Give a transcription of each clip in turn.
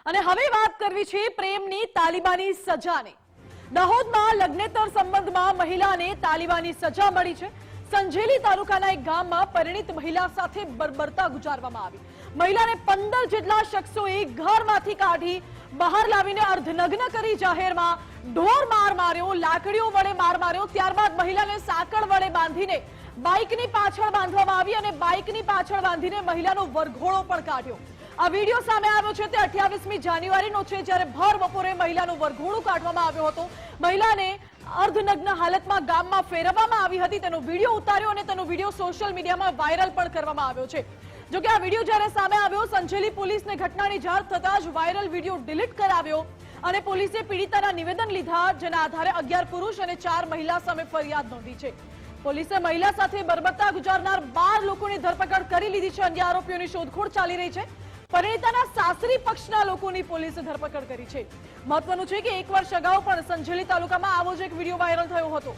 અને હવે વાત કરવી છે પ્રેમની તાલિબાની સજાની। દાહોદમાં લગ્નેતર સંબંધમાં મહિલાને તાલિબાની સજા મળી છે। સંજેલી તાલુકાના એક ગામમાં પરિણીત મહિલા સાથે બર્બરતા ગુજારવામાં આવી। મહિલાને 15 જેટલા શખ્સોએ ઘરમાંથી કાઢી બહાર લાવીને અર્ધનગ્ન કરી જાહેરમાં ઢોર માર માર્યો, લાકડીઓ વડે માર માર્યો। ત્યારબાદ મહિલાને સાંકળ વડે બાંધીને બાઇકની પાછળ બાંધવામાં આવી અને બાઇકની પાછળ બાંધીને મહિલાનો વરઘોડો પણ કાઢ્યો। આ વિડિયો સામે આવ્યો છે તે 28મી જાન્યુઆરીનો છે, જ્યારે ભર બપોરે મહિલાનો વરઘોડો કાઢવામાં આવ્યો હતો। મહિલાને અર્ધનગ્ન હાલતમાં ગામમાં ફેરવવામાં આવી હતી, તેનો વિડિયો ઉતાર્યો અને તેનો વિડિયો સોશિયલ મીડિયામાં વાયરલ પણ કરવામાં આવ્યો છે। જો કે આ વિડિયો જ્યારે સામે આવ્યો, સંજેલી પોલીસને ઘટનાની જાણ થતાં જ વાયરલ વિડિયો ડિલીટ કરાવ્યો અને પોલીસે પીડિતાના નિવેદન લીધા, જેના આધારે 11 પુરુષ અને 4 મહિલા સામે ફરિયાદ નોંધી છે। પોલીસે મહિલા સાથે બર્બરતા ગુજારનાર 12 લોકોની ધરપકડ કરી લીધી છે। અન્ય આરોપીઓની શોધખોળ ચાલી રહી છે। પરિણીતાના સાસરી પક્ષના લોકોની પોલીસે ધરપકડ કરી છે। મહત્વનું છે કે 1 વર્ષ અગાઉ પણ સંજેલી તાલુકામાં આવો જ એક વિડિયો વાયરલ થયો હતો।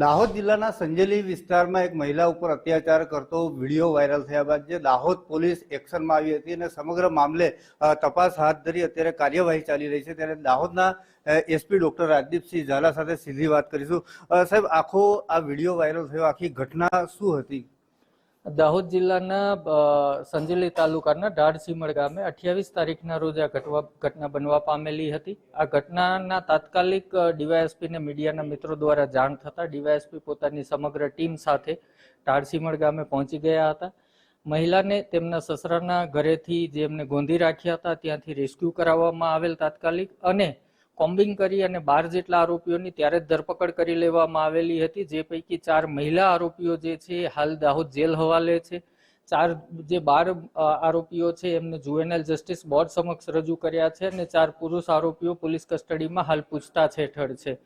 દાહોદ જિલ્લાના સંજેલી વિસ્તારમાં એક મહિલા ઉપર અત્યાચાર કરતો વિડીયો વાયરલ થયા બાદ જે દાહોદ પોલીસ એક્શનમાં આવી હતી અને સમગ્ર મામલે તપાસ હાથ ધરી અત્યારે કાર્યવાહી ચાલી રહી છે। ત્યારે દાહોદના એસપી ડોક્ટર રાજદીપસિંહ ઝાલા સાથે સીધી વાત કરીશું। સાહેબ, આખો આ વિડીયો વાયરલ થયો, આખી ઘટના શું હતી? દાહોદ જિલ્લાના સંજેલી તાલુકાના ઢાઢસીમડ ગામે 28 તારીખના રોજ આ ઘટના બનવા પામેલી હતી। આ ઘટનાના તાત્કાલિક ડીવાયએસપીને મીડિયાના મિત્રો દ્વારા જાણ થતા ડીવાયએસપી પોતાની સમગ્ર ટીમ સાથે ઢાઢસીમડ ગામે પહોંચી ગયા હતા। મહિલાને તેમના સસરાના ઘરેથી જે એમને ગોંધી રાખ્યા હતા ત્યાંથી રેસ્ક્યુ કરાવવામાં આવેલ તાત્કાલિક, અને કોમ્બિંગ કરી અને 12 જેટલા આરોપીઓની ત્યારે જ ધરપકડ કરી લેવામાં આવેલી હતી, જે પૈકી 4 મહિલા આરોપીઓ જે છે હાલ દાહોદ જેલ હવાલે છે। 12 આરોપીઓ છે એમને જુવેનાઇલ જસ્ટિસ બોર્ડ સમક્ષ રજૂ કર્યા છે અને 4 પુરુષ આરોપીઓ પોલીસ કસ્ટડીમાં હાલ પૂછતાછ હેઠળ છે।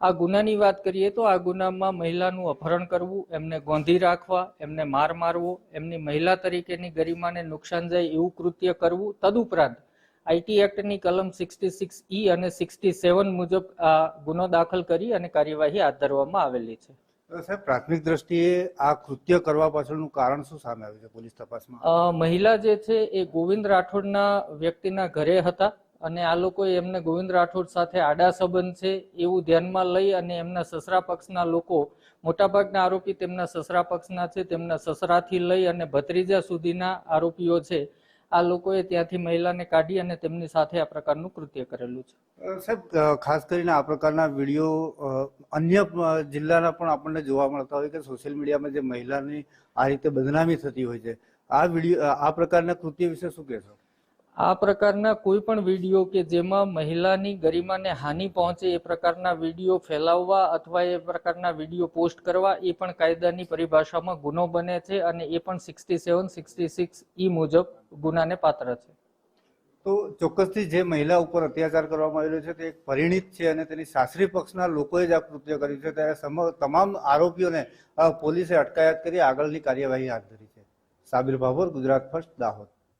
આ ગુનાની વાત કરીએ તો આ ગુનામાં મહિલાનું અપહરણ કરવું, એમને ગોંધી રાખવા, એમને માર મારવો, એમની મહિલા તરીકેની ગરિમાને નુકસાન જાય એવું કૃત્ય કરવું, તદુપરાંત આઈટી એક્ટની કલમ 66E અને 67 મુજબ આ ગુનો દાખલ કરી અને કાર્યવાહી હાથ ધરવામાં આવેલી છે। સાહેબ, પ્રાથમિક દ્રષ્ટિએ આ કૃત્ય કરવા પાછળનું કારણ શું સામે આવ્યું છે પોલીસ તપાસમાં? મહિલા જે છે એ ગોવિંદ રાઠોડના વ્યક્તિના ઘરે હતા અને આ લોકોએ એમને ગોવિંદ રાઠોડ સાથે આડા સંબંધ છે એવું ધ્યાનમાં લઈ અને એમના સસરા પક્ષના લોકો, મોટાભાગના આરોપી તેમના સસરા પક્ષના છે, તેમના સસરાથી લઈ અને ભત્રીજા સુધીના આરોપીઓ છે, આ લોકોએ ત્યાંથી મહિલાને કાઢી અને તેમની સાથે આ પ્રકારનું કૃત્ય કરેલું છે। સાહેબ, ખાસ કરીને આ પ્રકારના વિડીયો અન્ય જિલ્લાના પણ આપણને જોવા મળતા હોય કે સોશિયલ મીડિયામાં જે મહિલાની આ રીતે બદનામી થતી હોય છે, આ વિડીયો આ પ્રકારના કૃત્ય વિશે શું કહેશો? આ પ્રકારના કોઈ પણ વિડીયો કે જેમાં મહિલાની ગરિમાને હાનિ પહોંચે એ પ્રકારના વિડીયો ફેલાવવા અથવા એ પ્રકારના વિડીયો પોસ્ટ કરવા એ પણ કાયદાની પરિભાષામાં ગુનો બને છે અને એ પણ 67-66E મુજબ ગુનાને પાત્ર છે। તો ચોક્કસથી જે મહિલા ઉપર અત્યાચાર કરવામાં આવેલો છે તે એક પરિણીત છે અને તેની સાસરી પક્ષના લોકોએ જ આ કૃત્ય કર્યું છે, ત્યારે તમામ આરોપીઓને પોલીસે અટકાયત કરી આગળની કાર્યવાહી હાથ ધરી છે। સાબિર ભાભોર, ગુજરાત ફર્સ્ટ, દાહોદ।